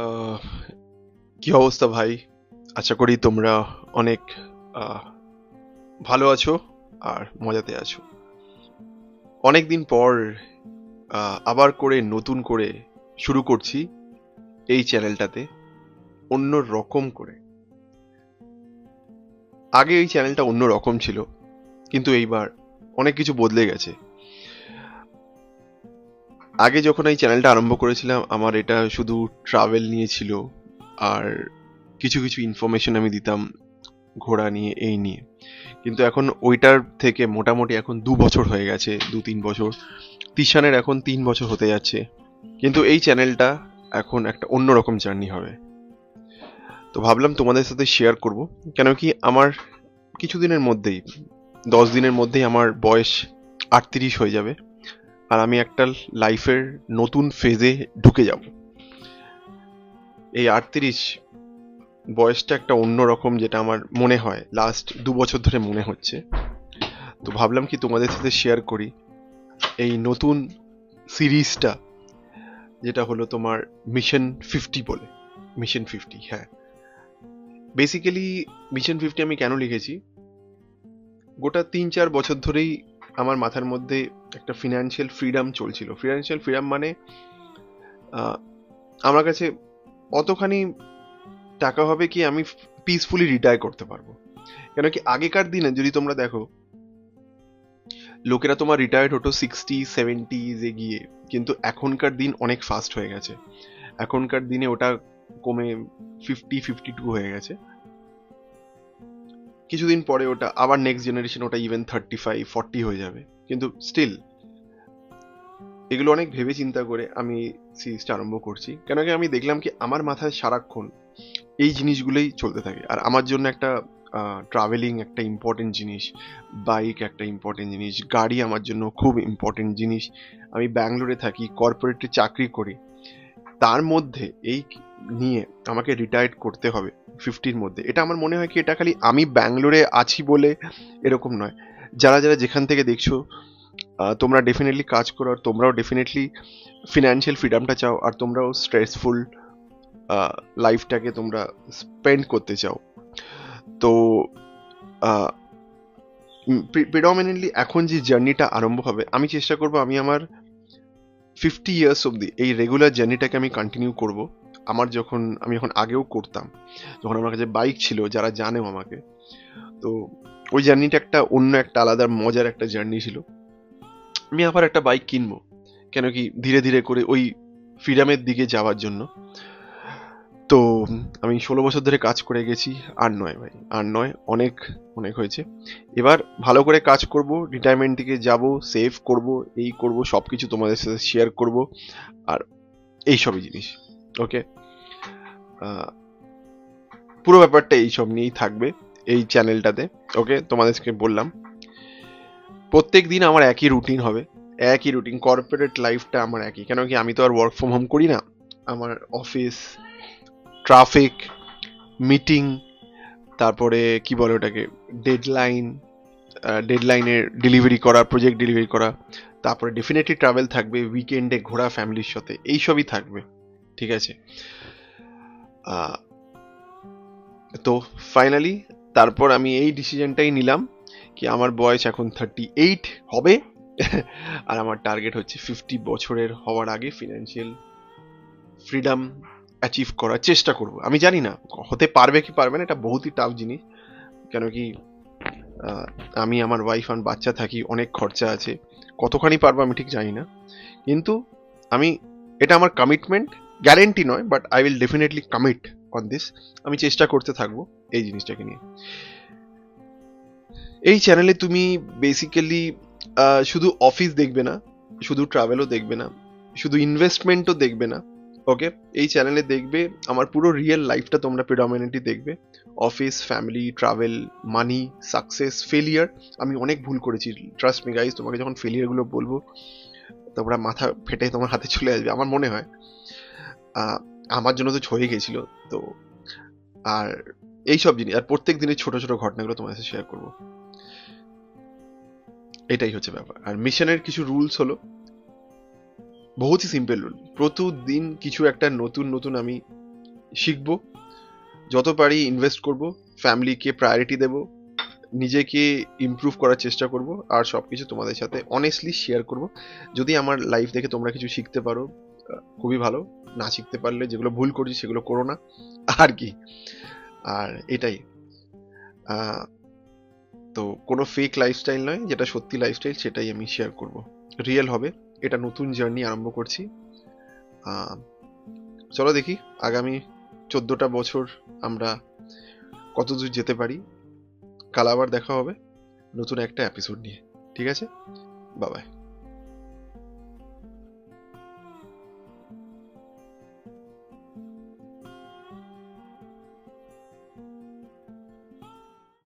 আহ, কি অবস্থা ভাই? আশা করি তোমরা অনেক আহ, ভালো আছো আর মজাতে আছো। অনেকদিন পর আবার করে নতুন করে শুরু করছি এই চ্যানেলটাতে, অন্য রকম করে। আগে এই চ্যানেলটা অন্য রকম ছিল, কিন্তু এইবার অনেক কিছু বদলে গেছে। আগে যখন এই চ্যানেলটা আরম্ভ করেছিলাম, আমার এটা শুধু ট্রাভেল নিয়ে ছিল, আর কিছু কিছু ইনফরমেশন আমি দিতাম ঘোড়া নিয়ে, এই নিয়ে। কিন্তু এখন ওইটার থেকে মোটামুটি এখন 2 বছর হয়ে গেছে, 2-3 বছর। তিশানের এখন 3 বছর হতে যাচ্ছে। কিন্তু এই চ্যানেলটা এখন একটা অন্যরকম জার্নি হবে। তো ভাবলাম তোমাদের সাথে শেয়ার করব, কেন কি আমার কিছুদিনের মধ্যেই, 10 দিনের মধ্যেই আমার বয়স 38 হয়ে যাবে। আর আমি একটা লাইফের নতুন ফেজে ঢুকে যাব। এই 38 বয়সটা একটা অন্যরকম, যেটা আমার মনে হয় লাস্ট 2 বছর ধরে মনে হচ্ছে। তো ভাবলাম কি তোমাদের সাথে শেয়ার করি এই নতুন সিরিজটা, যেটা হলো তোমার মিশন 50 বলে। মিশন 50, হ্যাঁ। বেসিক্যালি মিশন 50 আমি কেন লিখেছি, গোটা 3-4 বছর ধরেই আমার মাথার মধ্যে একটা ফিনান্সিয়াল ফ্রিডম চলছিল। ফিনান্সিয়াল ফ্রিডম মানে আহ, আমার কাছে অতখানি টাকা হবে কি আমি পিসফুলি রিটায়ার করতে পারবো। কেন কি আগেকার দিনে যদি তোমরা দেখো, লোকেরা তোমার রিটায়ার্ড হতো 60-70 গিয়ে, কিন্তু এখনকার দিন অনেক ফাস্ট হয়ে গেছে। এখনকার দিনে ওটা কমে 50-52 হয়ে গেছে। কিছুদিন পরে ওটা আবার নেক্সট জেনারেশন, ওটা ইভেন 35-40 হয়ে যাবে। কিন্তু স্টিল এগুলো অনেক ভেবে চিন্তা করে আমি সিরিজটা আরম্ভ করছি, কেন কি আমি দেখলাম কি আমার মাথায় সারাক্ষণ এই জিনিসগুলোই চলতে থাকে। আর আমার জন্য একটা ট্রাভেলিং একটা ইম্পর্টেন্ট জিনিস, বাইক একটা ইম্পর্টেন্ট জিনিস, গাড়ি আমার জন্য খুব ইম্পর্টেন্ট জিনিস। আমি ব্যাঙ্গালোরে থাকি, কর্পোরেটে চাকরি করি, তার মধ্যে এই নিয়ে আমাকে রিটায়ার করতে হবে 50-র মধ্যে। এটা আমার মনে হয় কি এটা খালি আমি ব্যাঙ্গালোরে আছি বলে এরকম নয়। যারা যারা যেখান থেকে দেখছো, তোমরা ডেফিনেটলি কাজ করো, আর তোমরাও ডেফিনেটলি ফিনান্সিয়াল ফ্রিডমটা চাও, আর তোমরাও স্ট্রেসফুল লাইফটাকে তোমরা স্পেন্ড করতে চাও। তো প্রিডমিনেন্টলি এখন যে জার্নিটা আরম্ভ হবে, আমি চেষ্টা করব আমি আমার 50 ইয়ার্স অব্দি এই রেগুলার জার্নিটাকে আমি কন্টিনিউ করব। আমি এখন আগেও করতাম, যখন আমার কাছে বাইক ছিল, যারা জানেও আমাকে। তো ওই জার্নিটা একটা অন্য একটা আলাদা মজার একটা জার্নি ছিল। আমি আবার একটা বাইক কিনবো, কেন কি ধীরে ধীরে করে ওই ফ্রিডামের দিকে যাওয়ার জন্য। তো আমি 16 বছর ধরে কাজ করে গেছি। আর নয় ভাই, আর নয়, অনেক অনেক হয়েছে। এবার ভালো করে কাজ করব, রিটায়ারমেন্ট দিকে যাব, সেভ করব, এই করব, সবকিছু তোমাদের সাথে শেয়ার করব। আর এই সবই জিনিস, ওকে। পুরো ব্যাপারটা এইসব নিয়েই থাকবে এই চ্যানেলটাতে। ওকে, তোমাদেরকে বললাম প্রত্যেক দিন আমার একই রুটিন হবে। একই রুটিন, কর্পোরেট লাইফটা আমার একই, কেন কি আমি তো আর ওয়ার্ক ফ্রম হোম করি না। আমার অফিস, ট্রাফিক, মিটিং, তারপরে কি বলে ওটাকে, ডেডলাইন, ডেডলাইনের ডেলিভারি করা, প্রজেক্ট ডেলিভারি করা, তারপরে ডেফিনেটলি ট্রাভেল থাকবে, উইকেন্ডে ঘোরা ফ্যামিলির সাথে, এইসবই থাকবে। ঠিক আছে। আহ, তো ফাইনালি তারপর আমি এই ডিসিশনটাই নিলাম কি আমার বয়স এখন 38 হবে। আর আমার টার্গেট হচ্ছে 50 বছরের হওয়ার আগে ফিনান্সিয়াল ফ্রিডম অ্যাচিভ করার চেষ্টা করব। আমি জানি না হতে পারবে কি পারবে না, এটা বহুতই টাফ জিনিস। কেন কি আহ, আমি, আমার ওয়াইফ আর বাচ্চা থাকি, অনেক খরচা আছে। কতখানি পারবো আমি ঠিক জানি না, কিন্তু আমি, এটা আমার কমিটমেন্ট। গ্যারেন্টি নয়, but I will definitely commit on this. আমি চেষ্টা করতে থাকবো এই জিনিসটাকে নিয়ে। এই চ্যানেলে তুমি বেসিক্যালি শুধু অফিস দেখবে না, শুধু ট্রাভেলও দেখবে না, শুধু ইনভেস্টমেন্টও দেখবে না। ওকে, এই চ্যানেলে দেখবে আমার পুরো রিয়েল লাইফটা, তোমরা প্রিডমিনেন্টলি দেখবে। অফিস, ফ্যামিলি, ট্রাভেল, মানি, সাকসেস, ফেলিয়ার। আমি অনেক ভুল করেছি, ট্রাস্ট মি গাইজ। তোমাকে যখন ফেলিয়ার গুলো বলবো, তোমরা মাথা ফেটে তোমার হাতে চলে আসবে আমার মনে হয়। আহ, আমার জন্য তো হয়ে গেছিল। তো আর এইসব জিনিস, আর প্রত্যেক দিনের ছোট ছোট ঘটনাগুলো তোমার সাথে শেয়ার করবো। এটাই হচ্ছে ব্যাপার। আর মিশনের কিছু রুলস হলো বহুতই সিম্পল রুল। প্রতিদিন কিছু একটা নতুন নতুন আমি শিখবো, যত পারি ইনভেস্ট করব, ফ্যামিলিকে প্রায়োরিটি দেব, নিজেকে ইমপ্রুভ করার চেষ্টা করব, আর সবকিছু তোমাদের সাথে অনেস্টলি শেয়ার করব। যদি আমার লাইফ দেখে তোমরা কিছু শিখতে পারো খুবই ভালো, না শিখতে পারলে যেগুলো ভুল করছি সেগুলো করো না, আর কি। আর এটাই, আহ, তো কোনো ফেক লাইফস্টাইল নয়, যেটা সত্যি লাইফস্টাইল সেটাই আমি শেয়ার করব, রিয়েল হবে। এটা নতুন জার্নি আরম্ভ করছি। আহ, চলো দেখি আগামী 14টা বছর আমরা কতদূর যেতে পারি। কাল আবার দেখা হবে নতুন একটা এপিসোড নিয়ে। ঠিক আছে, বাবাই।